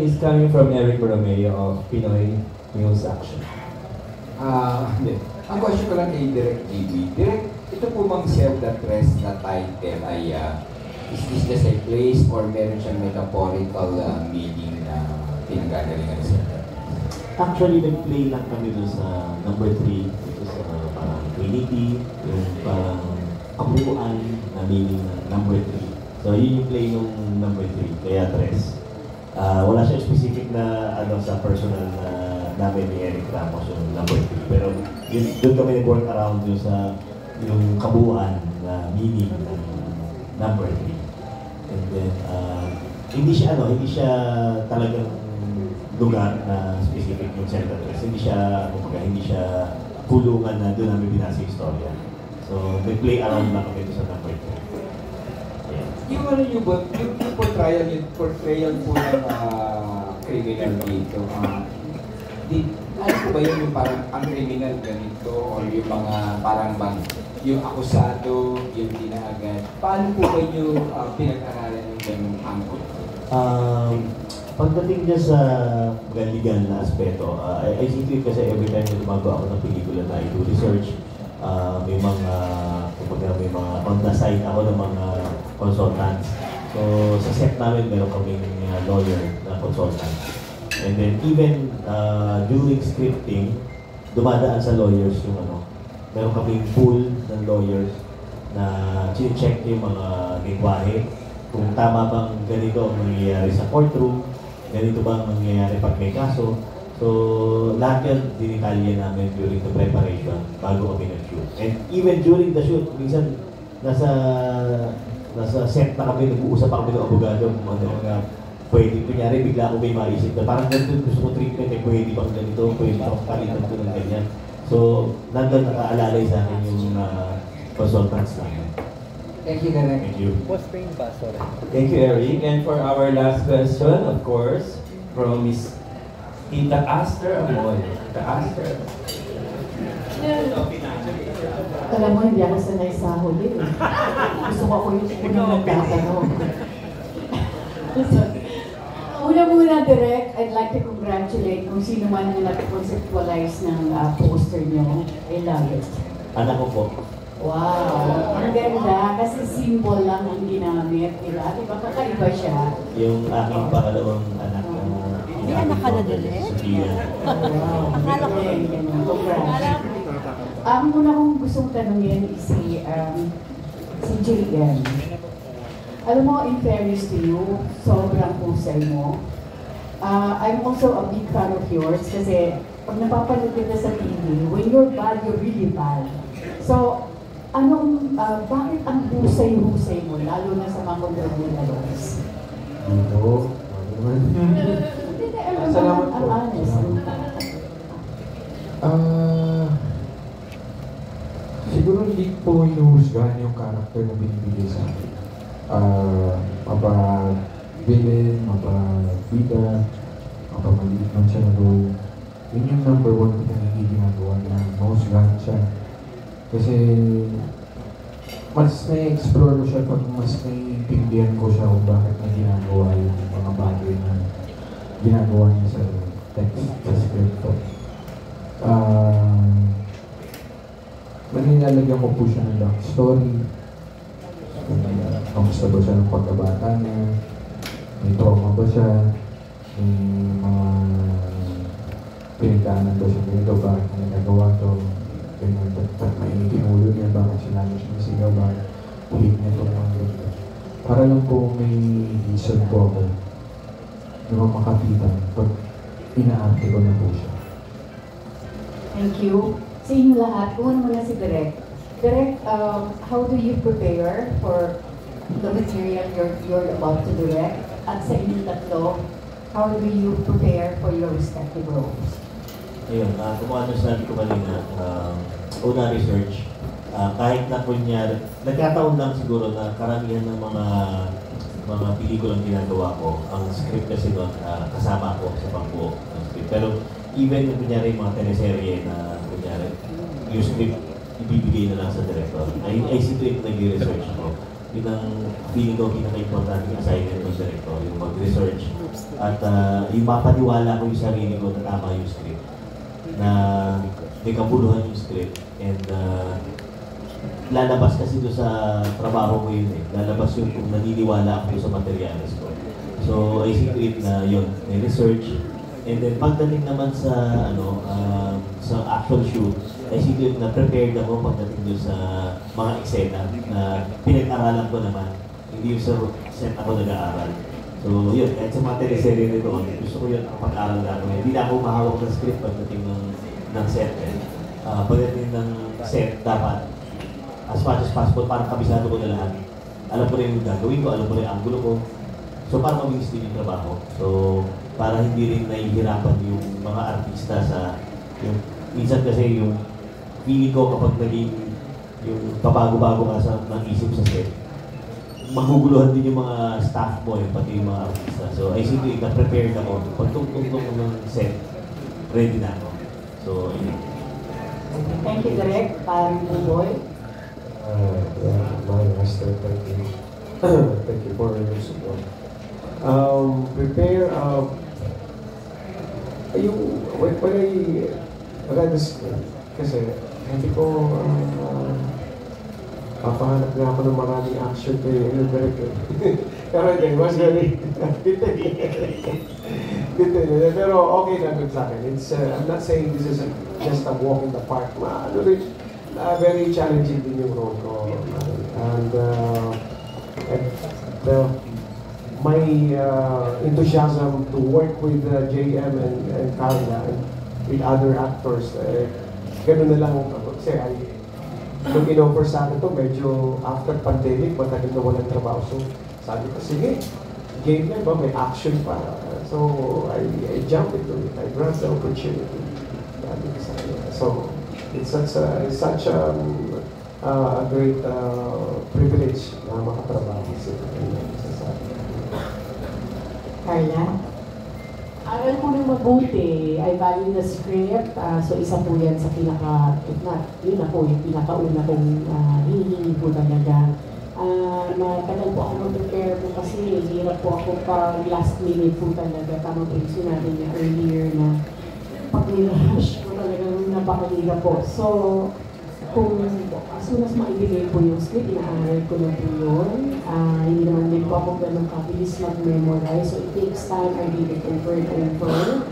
is coming from Eric Romeo of Pinoy News Action. Hindi. Ang question ko lang kay Direk GB. Direk, ito po bang Zelda Tres na title ay is this just a place or meron siyang metaphorical meaning na pinanggagalingan sa Zelda? Actually, nag-play lang kami doon sa number 3. Ito sa parang Trinity, yung parang kabuuan na meaning ng number 3. So, yun yung play nung number 3, kaya Tres. Wala siya specific na ano sa personal na namin ni Eric Ramos yung number 3. Pero yun, doon kami nag-work around yung sa yung kabuuan na meaning ng number 3. And then, hindi siya talagang lugar na specific yung Zelda Tres. Hindi siya kulungan na doon namin binasa yung istorya. So, nag-play around lang kami sa number 3. Yung ano yung portrayal po ng criminal dito, ano po ba yung parang ang criminal ganito or yung mga parang bang yung akusado, yung tinaagad, paano po ba yung pinag-aralan yung ganung angkot? Pagdating dyan sa legal na aspeto, I see to it kasi every time na gumagawa ako ng pelikula na I do research, may mga on the side ako ng mga consultants. So sa set namin meron kaming lawyer na consultant. And then even during scripting, dumadaan sa lawyers yung meron kaming pool ng lawyers na check yung mga lingwahe, kung tama bang ganito ang mangyayari sa courtroom, ganito bang mangyayari pag may kaso. So, lahat yan dinitalya namin during the preparation bago kami nag-shoot. And even during the shoot, minsan nasa set na kami, nag-uusap pa kami ng abogado kung ano nga pwede. Kunyari, bigla ako may maisip na parang ganito gusto ko treatment, eh, pwede bang ganito, pwede bang palitan ko ng ganyan. So, nandun nakaalalay sa akin yung consultants namin. Thank you, Direk. Thank you. Thank you, Eric. And for our last question, of course, from Miss Tita Aster Amoy. Tita Aster. Alam mo, hindi ako sanay sa huli. Gusto ko ako yung unang nagtatanong. Una-muna, Direk, I'd like to congratulate kung sino man ang nag-conceptualize ng poster niyo. I love it. Anak ko po. Wow! Ang ganda kasi symbol lang ang ginamit, di ba? Di ba kakaiba siya? Yung aking pangalawang anak na May anak ka na din eh? Wow! Akala ko rin. Congrats. Ang una kong gustong tanungin is si JM. Alam mo, in fairness to you, sobrang husay mo. I'm also a big fan of yours kasi pag napapanood kita sa TV, when you're bad, you're really bad. So, bakit ang husay-husay mo, lalo na sa mga kontrabula roles? Dito, salamat po. Siguro hindi po hinuhusgahan yung character na binibigay sa akin. Mapabilin, mapabida, mapamaliit man siya na role. Yun yung number 1 ko na hindi ginagawa na mahusgahan siya. Kasi mas na-explore ko siya pag mas naiintindihan ko siya kung bakit na ginagawa yung mga bagay na ginagawa niya sa text, sa script ko. Manilalagyan ko po siya ng backstory. Kamusta ba siya ng pagkabata niya? May trauma ba siya? May mga pinagdaanan ba siya ganito? Bakit niya nagawa to? Ganyan, ba't mainitin ulo niya? Bakit siya lagi siya nasigaw? Bakit hate niya ito mga ganito? Para lang po may reason po ako na makapitan pag inaarte ko na po siya. Thank you. Sa inyo lahat, una muna si Direk. Direk, how do you prepare for the material you're about to direct? At sa inyong tatlo, how do you prepare for your respective roles? Ayun, kung ano sabi ko kanina, una research, kahit na kunyari, nagkataon lang siguro na karamihan ng mga pelikulang ginagawa ko, ang script kasi doon kasama ko sa pagbuo ng script. Pero even yung kunyari mga teleserye na kunyari, yung script ibibigay na lang sa director. I see to it nag-research ako. Yun ang feeling ko pinaka-importante assignment ng director, yung mag-research At yung mapaniwala ko yung sarili ko na tama yung script. Na may kabuluhan yung script. And lalabas kasi doon sa trabaho ko yun eh. Lalabas yung kung naniniwala ako sa materials ko. So I see to it na yun, may research. And then pagdating naman sa sa actual shoot, I see to it na prepared ako pagdating doon sa mga eksena na pinag-aralan ko naman. Hindi yung sa set ako nag-aaral. So yun, kahit sa mga teleserye nito, gusto ko yun ang pag-aaral na ako. Hindi na ako mahawak ng script pagdating ng set. Pagdating ng set, dapat as much as possible, parang kabisado ko na lahat. Alam ko na yung gagawin ko, alam ko na yung angulo ko. So parang mabilis din yung trabaho. So para hindi rin nahihirapan yung mga artista sa yung minsan kasi yung feeling ko kapag naging yung pabago-bago ka sa ng isip sa set, maguguluhan din yung mga staff mo, pati yung mga artista. So I think na-prepared ako. Pag tungtong ko ng set, ready na ako. So, yun. Thank you, Direk. Parang boy. My master, thank you. Thank you for your support. Prepare, when I read the script, kasi hindi ko papahanap na ako ng maraming action kayo in the director. Pero it was very detailed. Pero okay na good sa akin. I'm not saying this is just a walk in the park. Very challenging din yung role ko. And my enthusiasm to work with JM and Carla and with other actors, ganun na lang kasi nung in-offer sa akin to, medyo after pandemic, matagal na walang trabaho. So, sabi ko, sige, game na ba? May action pa. So, I jumped into it. I grabbed the opportunity. Sabi ko sa kanya. So, it's such a great privilege na makatrabaho sa kanya. Carla? Aral ko rin mabuti. I value the script. So isa po yan sa if not, yun na po yung pinakauna kong hinihingi po talaga. Matagal po ako mag-prepare po kasi hirap po ako pag last minute po talaga. Tama po yung sinabi niya earlier na pag nilash po talagang napakahirap po. So, kung as soon as maibigay po yung script, inaaral ko na po yun. Hindi naman din po ako ganun kabilis mag-memorize. So it takes time, I read it over and over.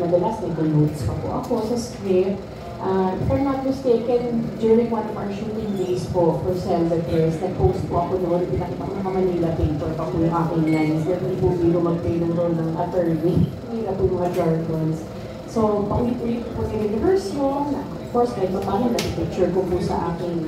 Madalas nag-notes pa po ako sa script. If I'm not mistaken, during one of our shooting days po for Selvers, nag-post po ako noon, pinakita ko ng Manila paper pa po yung aking lines. Hindi po biro mag-play ng role ng attorney. Hindi na po yung mga jargons. So, paulit-ulit po nire-rehearse yun. Of course, kahit paano, nag-picture ko po sa aking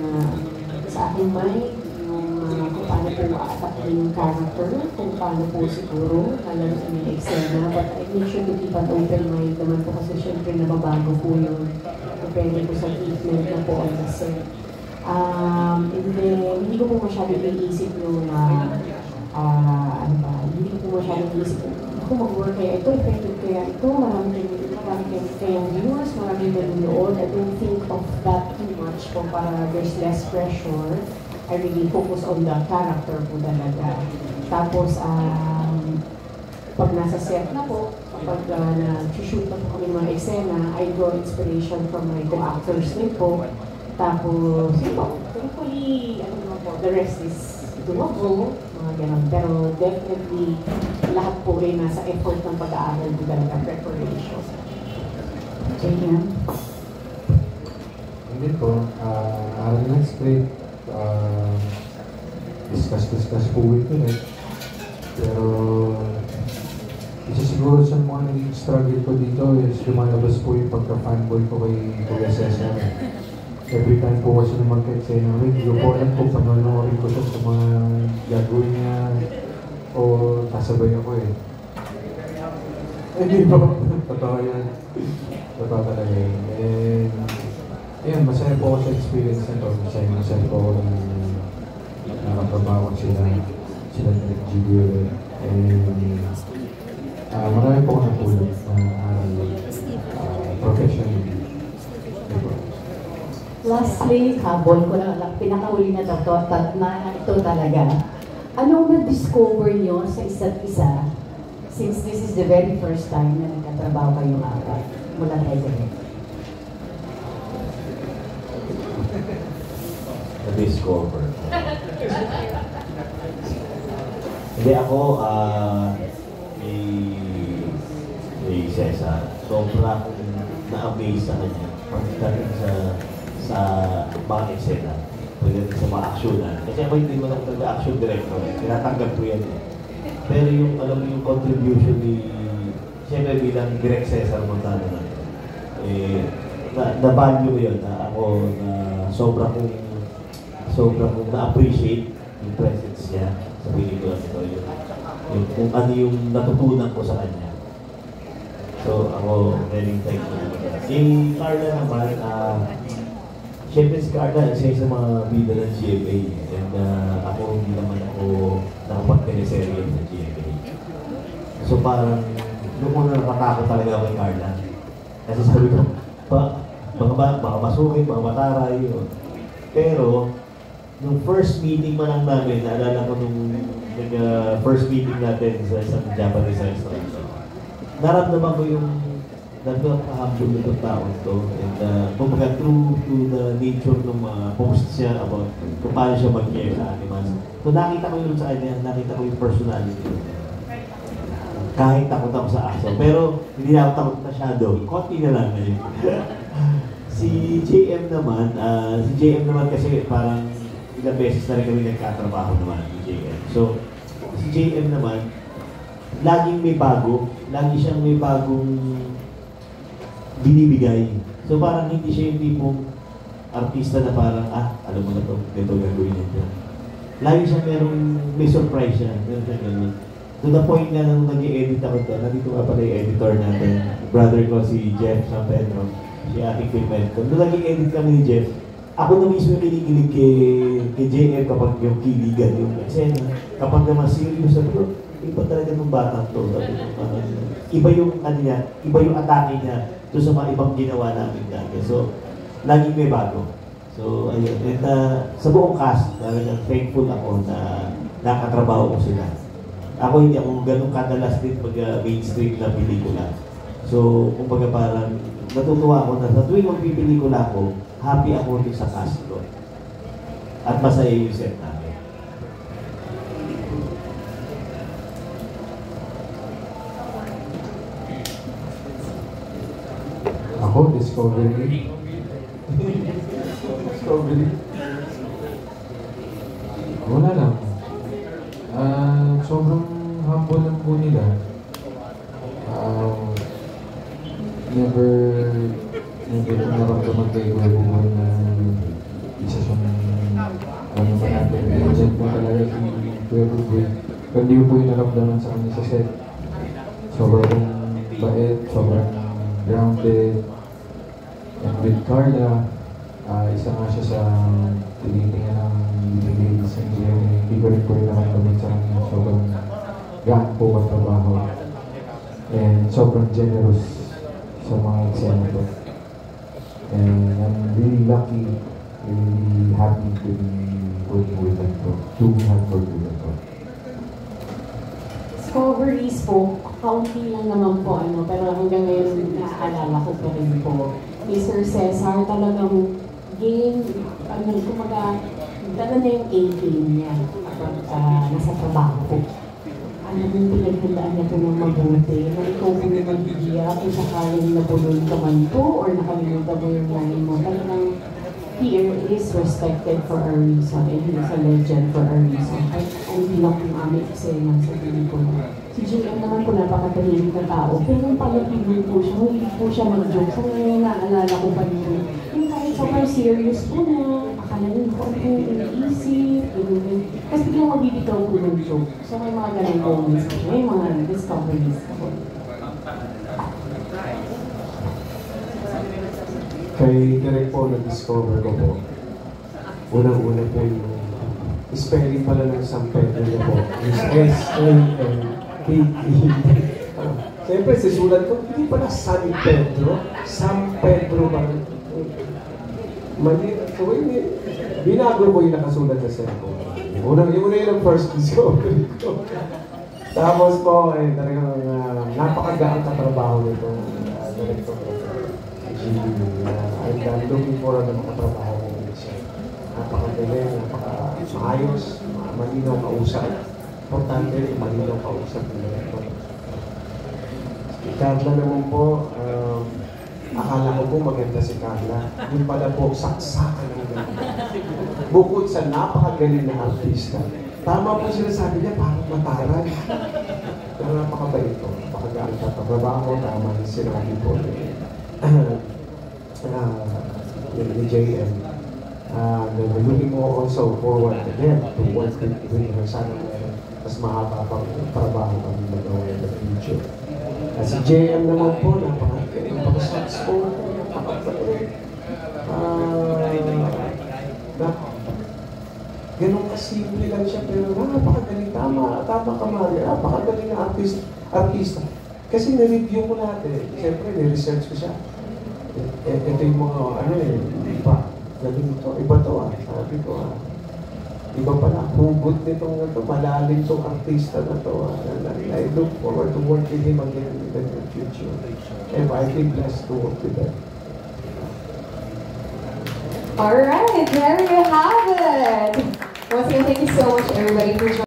mind, yung kung paano po a-attack yung character, kung paano po siguro, alam sa mga eksena. But I make sure to keep an open mind naman po kasi syempre nababago po yun. Depende po sa treatment na po on the set. And then, hindi ko po masyado iisip yung hindi ko po masyado iisip kung mag-work kaya ito, effective kaya ito, marami kayang viewers, marami nanonood. I don't think of that too much kung para there's less pressure. I really focus on the character po talaga. Tapos, pag nasa set na po, kapag na-shoot na po kami mga eksena, I draw inspiration from my co-actors din po. Tapos, thankfully, the rest is doable, mga ganun. Pero definitely, lahat po rin nasa effort ng pag-aaral po talaga, preparation. JM? Hindi po, aral ng script, discuss po with it. Pero, isa siguro sa mga naging struggle ko dito is lumalabas po yung pagka-fanboy ko kay Kuya Cesar. Every time po kasi naman kahit sa inyo, hindi ko alam kung panonorin ko siya sa mga gagawin niya o kasabay ako eh. Hindi po, totoo yan. Totoo talaga yun. And, ayun, masaya po ako sa experience nito. Masaya po ako na nakatrabaho sila Direk Gidio. And, marami po akong napulot na aral professionally. Lastly, habol ko na pinakahuli na ito talaga. Anong na-discover nyo sa isa't isa since this is the very first time na nagkatrabaho kayong apat mula kay Direk? Na-discover. Hindi ako, may Cesar. Sobra akong na-amaze sa kanya. Pagdating sa mga eksena. Pagdating sa mga aksyonan. Kasi ako hindi mo ako action director. Tinatanggap ko yan eh. Pero yung, alam mo yung contribution ni, siyempre bilang Direk Cesar Montano na, na-value ko yun na ako na sobra kong na-appreciate yung presence niya sa pelikula nito. Yung kung ano yung natutunan ko sa kanya. So ako, very thankful. Si Carla naman, siyempre si Carla, isa sa mga bida ng GMA. And ako, hindi naman ako nakapag-teleserye sa GMA. So parang, noong una nakatakot talaga ako kay Carla. Kasi sabi ko, baka masukin, baka mataray, yun. Pero, nung first meeting man lang namin, naalala ko nung first meeting natin sa isang Japanese restaurant. Naramdaman ko yung nagpapahambol nitong taon to. And kumbaga through the nature ng mga posts siya about kung paano siya mag-care sa animals. So nakita ko yun sa kanya, nakita ko yung personality. Kahit takot ako sa aso. Pero hindi ako takot masyado. Konti na lang ngayon. Si JM naman kasi parang ilang beses na rin kami nagkatrabaho naman ni JM. So, si JM naman, laging may bago. Lagi siyang may bagong binibigay. So, parang hindi siya yung tipong artista na parang, alam mo na ito, ito gagawin niya. Lagi siya may surprise siya. Meron siya ganun. To the point nga nung nag-i-edit ako ito, nandito nga pala yung editor natin, brother ko si Jeff San Pedro, si ating filmmaker ko. Nung nag-i-edit kami ni Jeff, ako na mismo kinikilig kay JM kapag yung kiligan yung eksena. Kapag naman serious, sabi ko, iba talaga ng batang to. Iba yung iba yung atake niya doon sa mga ibang ginawa namin dati. So, laging may bago. So, ayun. And sa buong cast, talagang thankful ako na nakatrabaho ko sila. Ako hindi ako ganun kadalas din pag mainstream na pelikula. So, kumbaga parang natutuwa ako na sa tuwing magpipelikula ako, happy ako din sa cast ko. At masaya yung set namin. Ako, Discovery. Discovery. Wala lang. Sobrang humble lang po nila. Never ko naramdaman kayo na isa siyang ano ba natin. Legend po talaga si Kuya Ruboy. Hindi ko po yung naramdaman sa kanya sa set. Sobrang bait, sobrang grounded. And with Carla, isa nga siya sa tinitingnan ng leading ladies and GMA. Hindi ko rin po yung naramdaman sa kanya. Sobrang gaan po ang trabaho. And sobrang generous sa mga eksena ko. And I'm really lucky, really happy to be working with them to have worked with them. Discoveries po, kaunti lang naman po, pero hanggang ngayon naaalala ko pa rin po. Mr. Cesar, talagang game, kumaga, dala na yung A-game niya kapag nasa trabaho po. Alam mo, pinaghandaan niya po ng mabuti, na ikaw po yung mag-iiyak, kung sakaling napuloy ka man po, or nakalimutan mo yung line mo. Talagang he is respected for a reason, and he is a legend for a reason. At hindi lang yung aming eksena sa pelikula. Si JM naman po napakatahimik na tao, pero yung pag-ibig po siya, hindi po siya mag-joke. So ngayon naalala ko pa rin yung kahit sobrang serious po na, akala nyo po po iniisip, kasi biglang magbibitaw po ng joke. So may mga ganang moments po siya, may mga discoveries po. Kay Direk po na-discover ko po. Unang-una po yung spelling pala ng San Pedro niya po. Is S-A-N-P-E. Siyempre, sisulat ko, hindi pala San Pedro. San Pedro ba? Mali. So, binago ko yung nakasulat sa cellphone. Yung una yun ang first discovery ko. Tapos po, talagang napakagaan katrabaho nito. Director GD. I'm looking forward na makatrabaho ko ulit siya. Napakagaling, napaka-maayos, malinaw kausap. Importante, malinaw kausap ng director. Carla naman po, akala ko po maganda si Carla. Yung pala po, saksakan ng ganda. Bukod sa napakagaling na artista, tama po sinasabi niya, parang mataran. Pero napakabait po, napakagaan ka trabaho, tama yung sinabi po ni JM. Looking mo also forward again to work with her. Sana mas mahaba pang trabaho kami magawa in the future. Si JM naman po, napaka-successful, napaka-galing. Ganun kasimple lang siya, pero napakagaling. Tama ka, Maria. Napakagaling na artista. Kasi na-review ko lahat eh. Siyempre, na-research ko siya. Ito yung mga, iba. Galing ito. Iba to Sabi ko iba pala. Hugot nitong malalim tong artista na to I look forward to work with him again in the near future. And I feel blessed to work with him. Alright, there you have it! Once again, thank you so much everybody for joining.